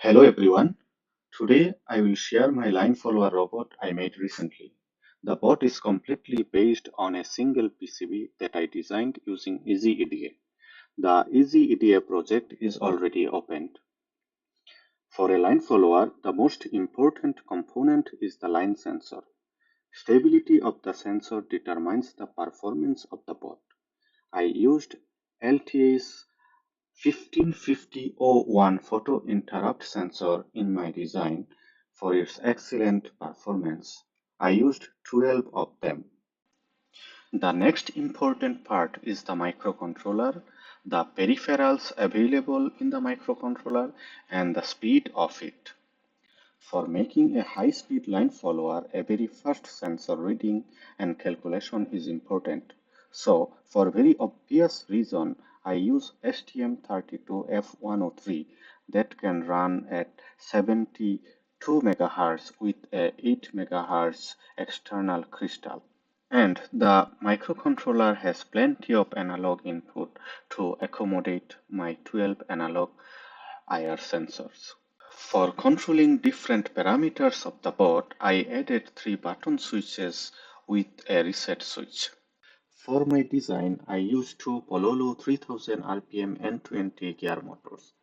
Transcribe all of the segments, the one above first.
Hello everyone. Today I will share my line follower robot I made recently. The bot is completely based on a single PCB that I designed using EasyEDA. The EasyEDA project is already opened. For a line follower, the most important component is the line sensor. Stability of the sensor determines the performance of the bot. I used LTA's 155001 photo interrupt sensor in my design for its excellent performance. I used 12 of them. The next important part is the microcontroller, the peripherals available in the microcontroller, and the speed of it. For making a high-speed line follower, a very first sensor reading and calculation is important. So, for very obvious reason, I use STM32F103 that can run at 72 MHz with a 8 MHz external crystal. And the microcontroller has plenty of analog input to accommodate my 12 analog IR sensors. For controlling different parameters of the board, I added 3 button switches with a reset switch. For my design, I used 2 Pololo 3000 RPM N20 gear motors.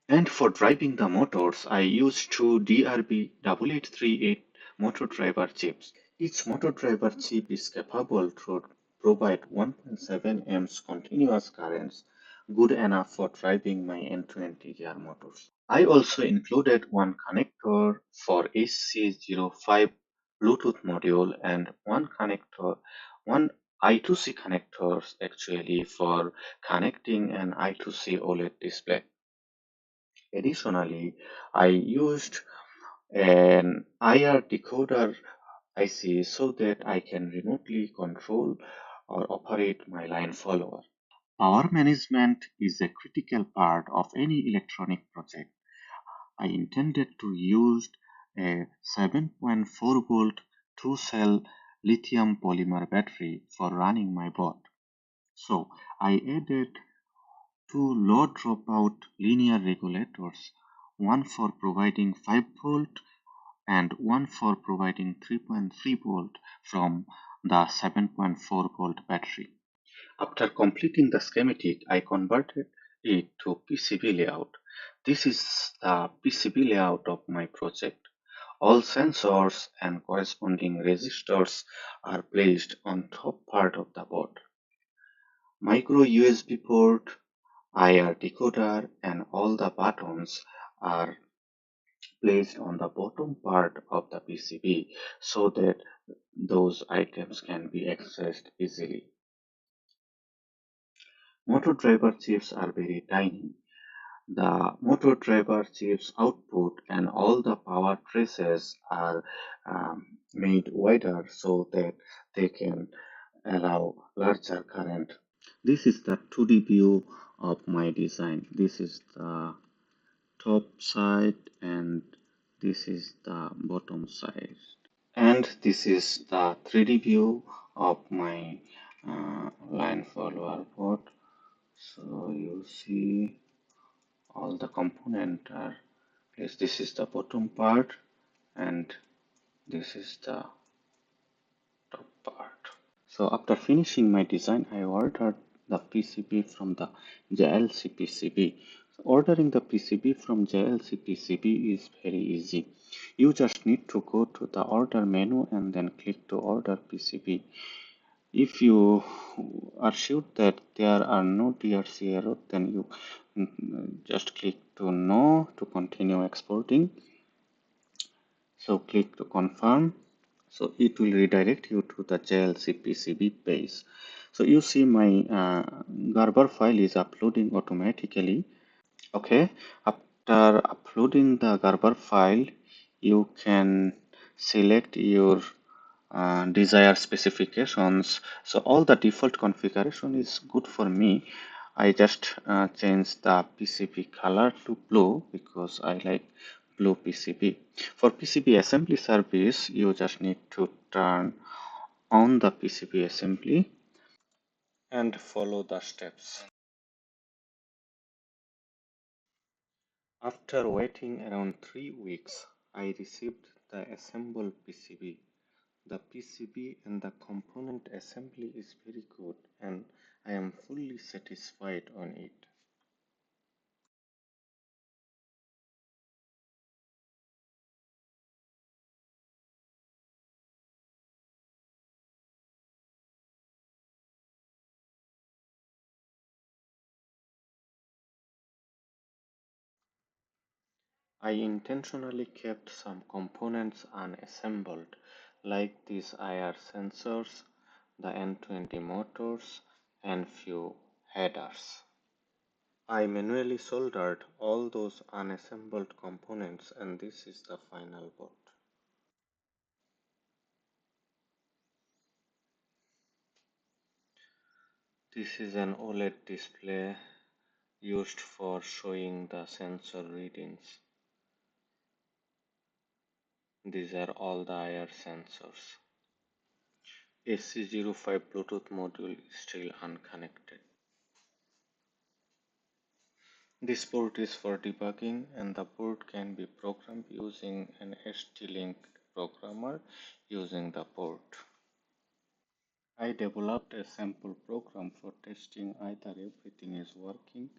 And for driving the motors, I used 2 DRB 8838 motor driver chips. Each motor driver chip is capable to provide 1.7 amps continuous currents, good enough for driving my N20 gear motors. I also included one connector for HC05 Bluetooth module and one I2C connectors actually for connecting an I2C OLED display. Additionally, I used an IR decoder IC so that I can remotely control or operate my line follower. Power management is a critical part of any electronic project. I intended to use a 7.4 volt 2-cell lithium polymer battery for running my board. So I added 2 low dropout linear regulators, one for providing 5 volt and one for providing 3.3 volt from the 7.4 volt battery. After completing the schematic, I converted it to PCB layout. This is the PCB layout of my project. All sensors and corresponding resistors are placed on top part of the board. Micro USB port, IR decoder, and all the buttons are placed on the bottom part of the PCB so that those items can be accessed easily. Motor driver chips are very tiny. The motor driver chips output and all the power traces are made wider so that they can allow larger current. This is the 2D view of my design. This is the top side and this is the bottom side. And this is the 3D view of my line follower board. So you see all the component are placed. This is the bottom part and this is the top part. So after finishing my design, I ordered the PCB from the JLC PCB. So ordering the PCB from JLC PCB is very easy. You just need to go to the order menu and then click to order PCB. If you are sure that there are no DRC error, then you just click to no to continue exporting. So click to confirm. So it will redirect you to the JLC PCB page. So you see my Gerber file is uploading automatically. Okay, after uploading the Gerber file, you can select your desired specifications. So all the default configuration is good for me. I just changed the PCB color to blue because I like blue PCB. For PCB assembly service, you just need to turn on the PCB assembly and follow the steps. After waiting around 3 weeks, I received the assembled PCB. The PCB and the component assembly is very good and I am fully satisfied on it. I intentionally kept some components unassembled, like these IR sensors, the N20 motors, and few headers. I manually soldered all those unassembled components, and this is the final board. This is an OLED display used for showing the sensor readings. These are all the IR sensors. AC05 Bluetooth module is still unconnected. This port is for debugging and the board can be programmed using an ST-Link programmer using the port. I developed a sample program for testing either everything is working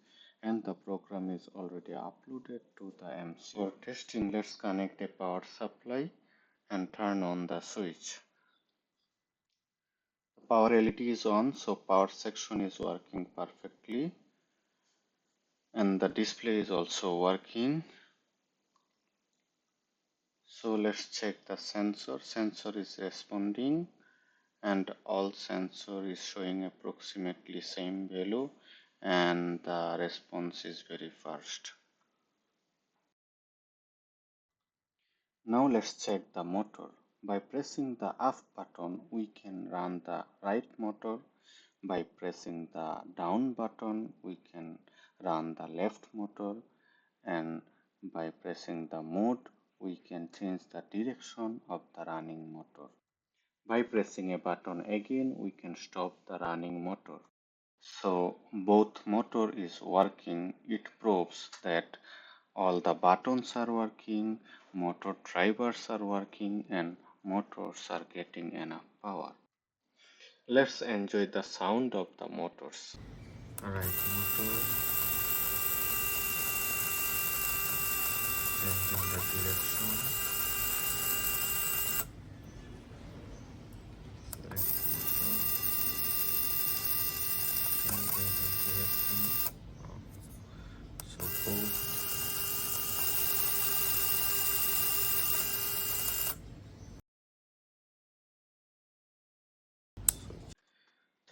and the program is already uploaded to the MC. For testing, let's connect a power supply and turn on the switch. The power LED is on, so power section is working perfectly and the display is also working. So let's check the sensor. Sensor is responding and all sensor is showing approximately same value and the response is very fast. Now let's check the motor. By pressing the up button, we can run the right motor. By pressing the down button, we can run the left motor, and by pressing the mode, we can change the direction of the running motor. By pressing a button again, we can stop the running motor. So both motor is working. It proves that all the buttons are working, motor drivers are working, and motors are getting enough power. Let's enjoy the sound of the motors. Right motor, changing the direction. Left motor, changing the direction. So both.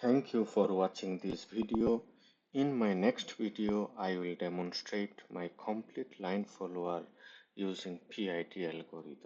Thank you for watching this video. In my next video, I will demonstrate my complete line follower using PID algorithm.